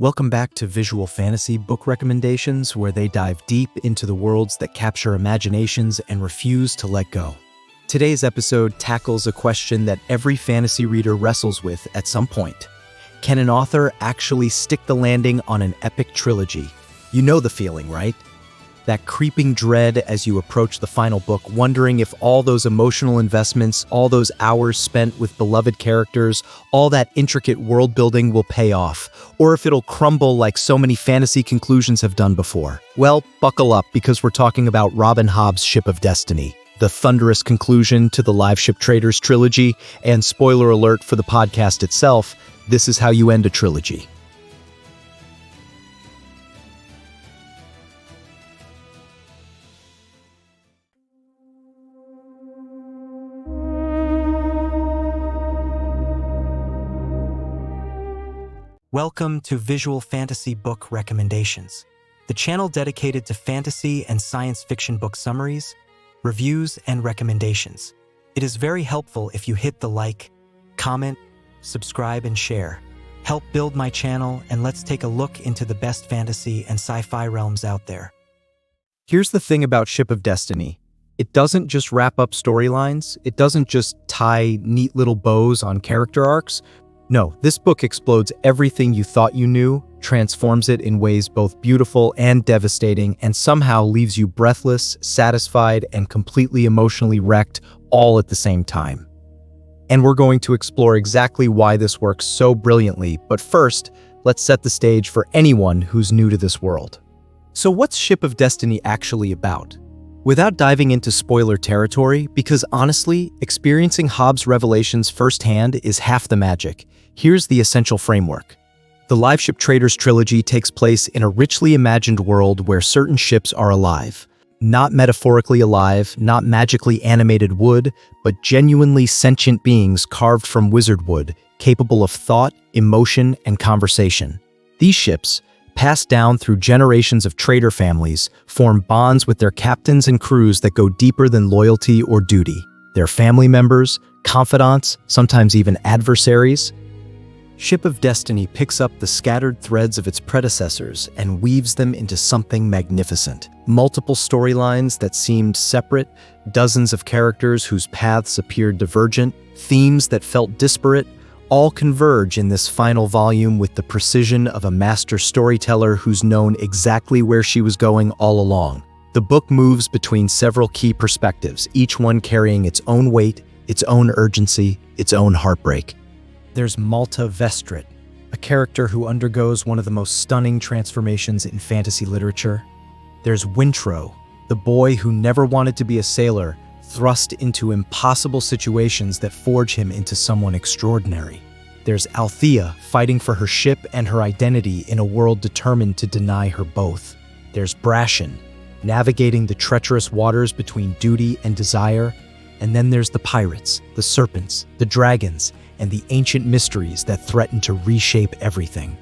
Welcome back to Visual Fantasy Book Recommendations, where they dive deep into the worlds that capture imaginations and refuse to let go. Today's episode tackles a question that every fantasy reader wrestles with at some point. Can an author actually stick the landing on an epic trilogy? You know the feeling, right? That creeping dread as you approach the final book, wondering if all those emotional investments, all those hours spent with beloved characters, all that intricate world building will pay off, or if it'll crumble like so many fantasy conclusions have done before. Well, buckle up, because we're talking about Robin Hobb's Ship of Destiny, the thunderous conclusion to the Liveship Traders trilogy, and spoiler alert for the podcast itself, this is how you end a trilogy. Welcome to Visual Fantasy Book Recommendations, the channel dedicated to fantasy and science fiction book summaries, reviews, and recommendations. It is very helpful if you hit the like, comment, subscribe, and share. Help build my channel, and let's take a look into the best fantasy and sci-fi realms out there. Here's the thing about Ship of Destiny. It doesn't just wrap up storylines, it doesn't just tie neat little bows on character arcs. No, this book explodes everything you thought you knew, transforms it in ways both beautiful and devastating, and somehow leaves you breathless, satisfied, and completely emotionally wrecked all at the same time. And we're going to explore exactly why this works so brilliantly, but first, let's set the stage for anyone who's new to this world. So what's Ship of Destiny actually about? Without diving into spoiler territory, because honestly, experiencing Hobb's revelations firsthand is half the magic, here's the essential framework. The Liveship Traders trilogy takes place in a richly imagined world where certain ships are alive. Not metaphorically alive, not magically animated wood, but genuinely sentient beings carved from wizard wood, capable of thought, emotion, and conversation. These ships, passed down through generations of trader families, form bonds with their captains and crews that go deeper than loyalty or duty. They're family members, confidants, sometimes even adversaries. Ship of Destiny picks up the scattered threads of its predecessors and weaves them into something magnificent. Multiple storylines that seemed separate, dozens of characters whose paths appeared divergent, themes that felt disparate, all converge in this final volume with the precision of a master storyteller who's known exactly where she was going all along. The book moves between several key perspectives, each one carrying its own weight, its own urgency, its own heartbreak. There's Malta Vestrit, a character who undergoes one of the most stunning transformations in fantasy literature. There's Wintrow, the boy who never wanted to be a sailor, thrust into impossible situations that forge him into someone extraordinary. There's Althea, fighting for her ship and her identity in a world determined to deny her both. There's Brashen, navigating the treacherous waters between duty and desire. And then there's the pirates, the serpents, the dragons, and the ancient mysteries that threaten to reshape everything.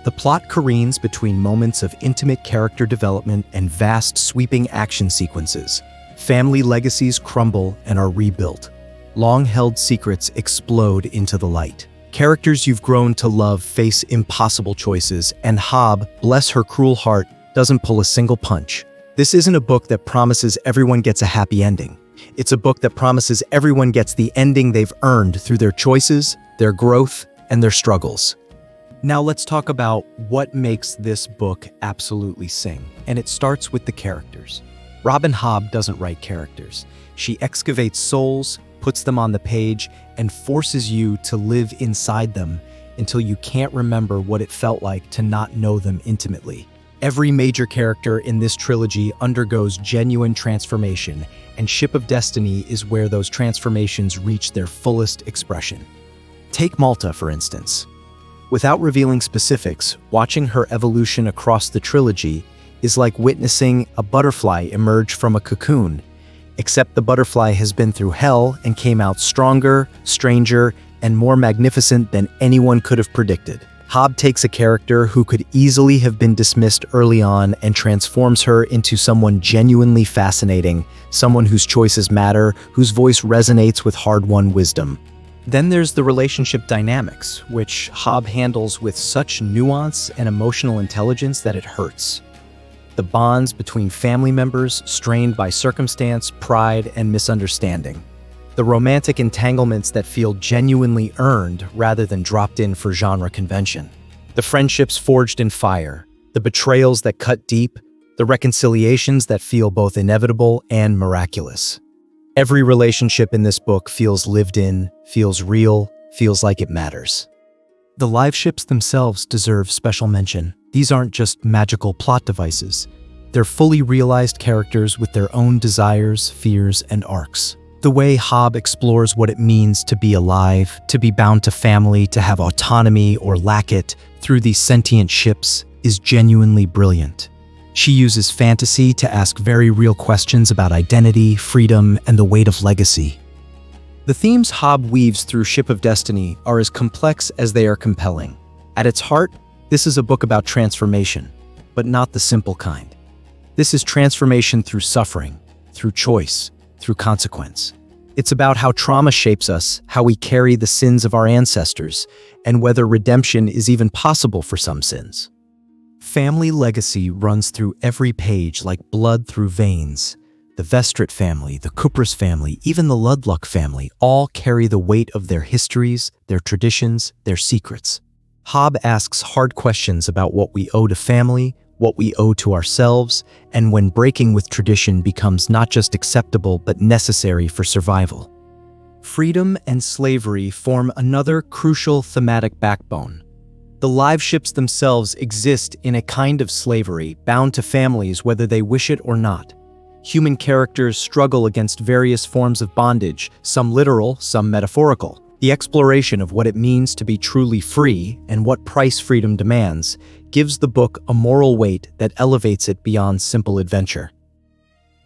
The plot careens between moments of intimate character development and vast, sweeping action sequences. Family legacies crumble and are rebuilt. Long-held secrets explode into the light. Characters you've grown to love face impossible choices, and Hobb, bless her cruel heart, doesn't pull a single punch. This isn't a book that promises everyone gets a happy ending. It's a book that promises everyone gets the ending they've earned through their choices, their growth, and their struggles. Now let's talk about what makes this book absolutely sing, and it starts with the characters. Robin Hobb doesn't write characters. She excavates souls, puts them on the page, and forces you to live inside them until you can't remember what it felt like to not know them intimately. Every major character in this trilogy undergoes genuine transformation, and Ship of Destiny is where those transformations reach their fullest expression. Take Malta, for instance. Without revealing specifics, watching her evolution across the trilogy is like witnessing a butterfly emerge from a cocoon, except the butterfly has been through hell and came out stronger, stranger, and more magnificent than anyone could have predicted. Hobb takes a character who could easily have been dismissed early on and transforms her into someone genuinely fascinating, someone whose choices matter, whose voice resonates with hard-won wisdom. Then there's the relationship dynamics, which Hobb handles with such nuance and emotional intelligence that it hurts. The bonds between family members strained by circumstance, pride, and misunderstanding. The romantic entanglements that feel genuinely earned rather than dropped in for genre convention. The friendships forged in fire, the betrayals that cut deep, the reconciliations that feel both inevitable and miraculous. Every relationship in this book feels lived in, feels real, feels like it matters. The live ships themselves deserve special mention. These aren't just magical plot devices. They're fully realized characters with their own desires, fears, and arcs. The way Hobb explores what it means to be alive, to be bound to family, to have autonomy or lack it through these sentient ships is genuinely brilliant. She uses fantasy to ask very real questions about identity, freedom, and the weight of legacy. The themes Hobb weaves through Ship of Destiny are as complex as they are compelling. At its heart, this is a book about transformation, but not the simple kind. This is transformation through suffering, through choice, through consequence. It's about how trauma shapes us, how we carry the sins of our ancestors, and whether redemption is even possible for some sins. Family legacy runs through every page like blood through veins. The Vestrit family, the Kupras family, even the Ludluck family all carry the weight of their histories, their traditions, their secrets. Hobb asks hard questions about what we owe to family, what we owe to ourselves, and when breaking with tradition becomes not just acceptable but necessary for survival. Freedom and slavery form another crucial thematic backbone. The live ships themselves exist in a kind of slavery, bound to families whether they wish it or not. Human characters struggle against various forms of bondage, some literal, some metaphorical. The exploration of what it means to be truly free and what price freedom demands gives the book a moral weight that elevates it beyond simple adventure.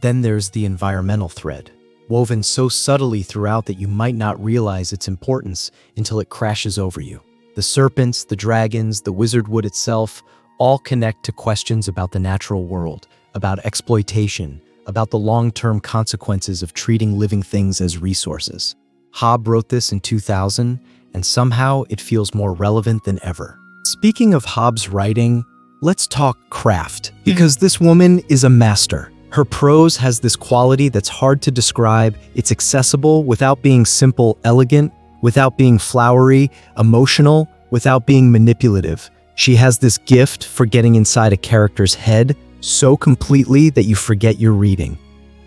Then there's the environmental thread, woven so subtly throughout that you might not realize its importance until it crashes over you. The serpents, the dragons, the wizardwood itself all connect to questions about the natural world, about exploitation, about the long-term consequences of treating living things as resources. Hobb wrote this in 2000, and somehow it feels more relevant than ever. Speaking of Hobb's writing, let's talk craft, because this woman is a master. Her prose has this quality that's hard to describe. It's accessible without being simple, elegant, without being flowery, emotional, without being manipulative. She has this gift for getting inside a character's head so completely that you forget you're reading.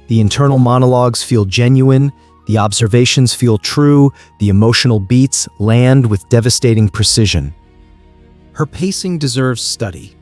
The internal monologues feel genuine, the observations feel true, the emotional beats land with devastating precision. Her pacing deserves study.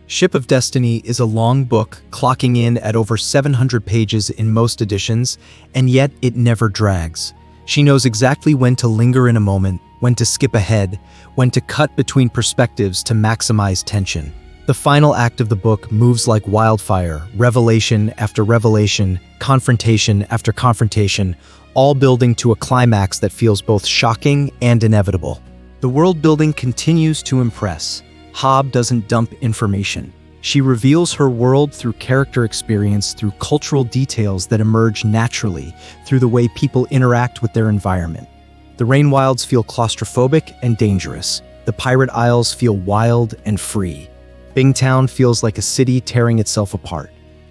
Ship of Destiny is a long book, clocking in at over 700 pages in most editions, and yet it never drags. She knows exactly when to linger in a moment, when to skip ahead, when to cut between perspectives to maximize tension. The final act of the book moves like wildfire, revelation after revelation, confrontation after confrontation, all building to a climax that feels both shocking and inevitable. The world building continues to impress. Hobb doesn't dump information. She reveals her world through character experience, through cultural details that emerge naturally, through the way people interact with their environment. The Rainwilds feel claustrophobic and dangerous. The Pirate Isles feel wild and free. Bingtown feels like a city tearing itself apart.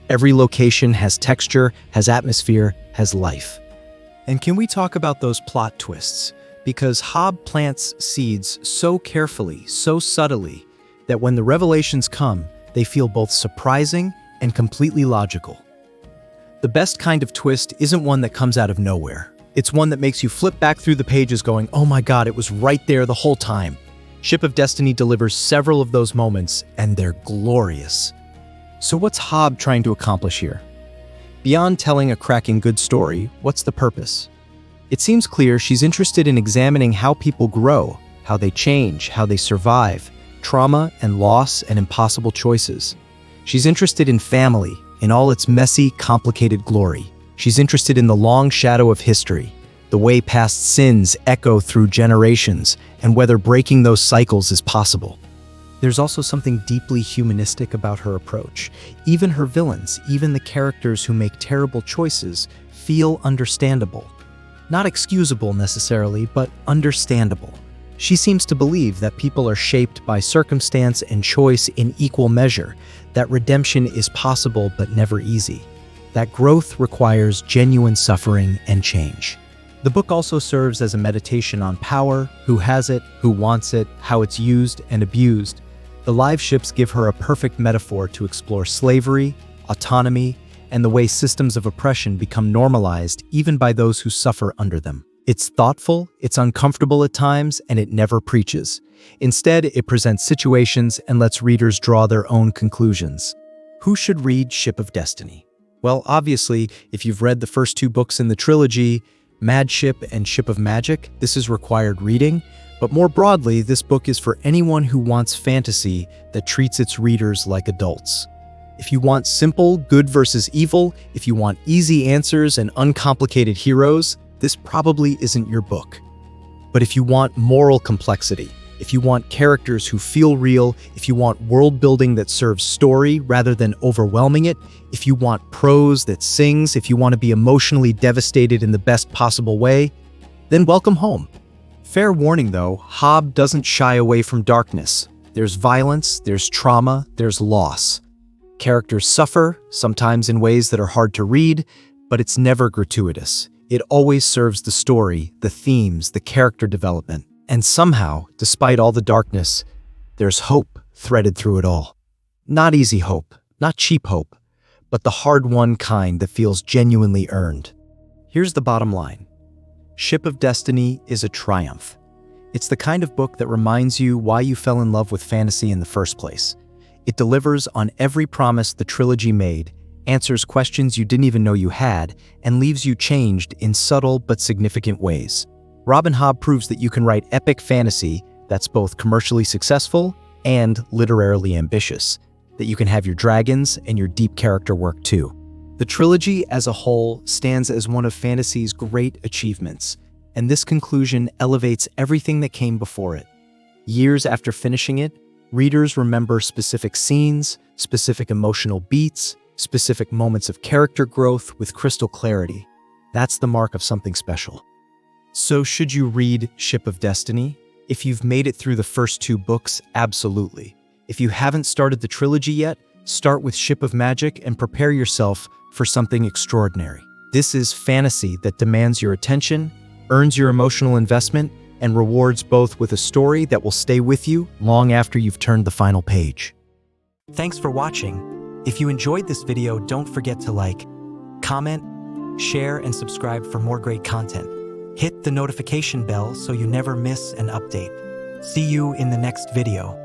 Every location has texture, has atmosphere, has life. And can we talk about those plot twists? Because Hobb plants seeds so carefully, so subtly, that when the revelations come, they feel both surprising and completely logical. The best kind of twist isn't one that comes out of nowhere. It's one that makes you flip back through the pages going, oh my god, it was right there the whole time. Ship of Destiny delivers several of those moments, and they're glorious. So what's Hobb trying to accomplish here? Beyond telling a cracking good story, what's the purpose? It seems clear she's interested in examining how people grow, how they change, how they survive, trauma and loss and impossible choices. She's interested in family, in all its messy, complicated glory. She's interested in the long shadow of history, the way past sins echo through generations, and whether breaking those cycles is possible. There's also something deeply humanistic about her approach. Even her villains, even the characters who make terrible choices, feel understandable. Not excusable necessarily, but understandable. She seems to believe that people are shaped by circumstance and choice in equal measure, that redemption is possible but never easy, that growth requires genuine suffering and change. The book also serves as a meditation on power, who has it, who wants it, how it's used and abused. The live ships give her a perfect metaphor to explore slavery, autonomy, and the way systems of oppression become normalized even by those who suffer under them. It's thoughtful, it's uncomfortable at times, and it never preaches. Instead, it presents situations and lets readers draw their own conclusions. Who should read Ship of Destiny? Well, obviously, if you've read the first two books in the trilogy, Mad Ship and Ship of Magic, this is required reading. But more broadly, this book is for anyone who wants fantasy that treats its readers like adults. If you want simple good versus evil, if you want easy answers and uncomplicated heroes, this probably isn't your book. But if you want moral complexity, if you want characters who feel real, if you want world building that serves story rather than overwhelming it, if you want prose that sings, if you want to be emotionally devastated in the best possible way, then welcome home. Fair warning though, Hobb doesn't shy away from darkness. There's violence, there's trauma, there's loss. Characters suffer, sometimes in ways that are hard to read, but it's never gratuitous. It always serves the story, the themes, the character development. And somehow, despite all the darkness, there's hope threaded through it all. Not easy hope, not cheap hope, but the hard-won kind that feels genuinely earned. Here's the bottom line. Ship of Destiny is a triumph. It's the kind of book that reminds you why you fell in love with fantasy in the first place. It delivers on every promise the trilogy made, answers questions you didn't even know you had, and leaves you changed in subtle but significant ways. Robin Hobb proves that you can write epic fantasy that's both commercially successful and literarily ambitious, that you can have your dragons and your deep character work too. The trilogy as a whole stands as one of fantasy's great achievements, and this conclusion elevates everything that came before it. Years after finishing it, readers remember specific scenes, specific emotional beats, specific moments of character growth with crystal clarity. That's the mark of something special. So should you read Ship of Destiny? If you've made it through the first two books, absolutely. If you haven't started the trilogy yet, start with Ship of Magic and prepare yourself for something extraordinary. This is fantasy that demands your attention, earns your emotional investment, and rewards both with a story that will stay with you long after you've turned the final page. Thanks for watching. If you enjoyed this video, don't forget to like, comment, share, and subscribe for more great content. Hit the notification bell so you never miss an update. See you in the next video.